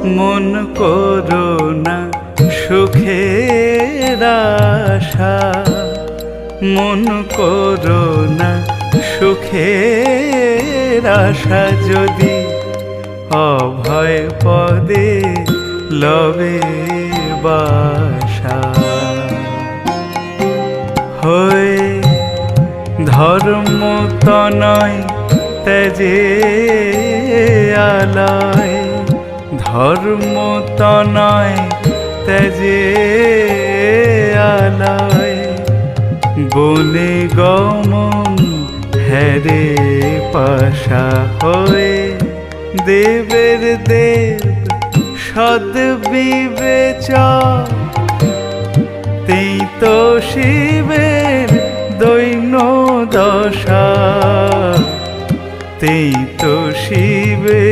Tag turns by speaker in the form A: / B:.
A: মন করো না সুখের আশা, মন করো না সুখের আশা, যদি অভয় পদে লবে বাসা। হয়ে ধর্ম তনয় তেজে আলয়, ধর্ম তনয় তেজে আলয়, বনে গমন হেরে পাশা। হয়ে দেবের দেব সদ বিবেচক, তেই তো শিবের দৈন্য দশা, তেই তো শিবের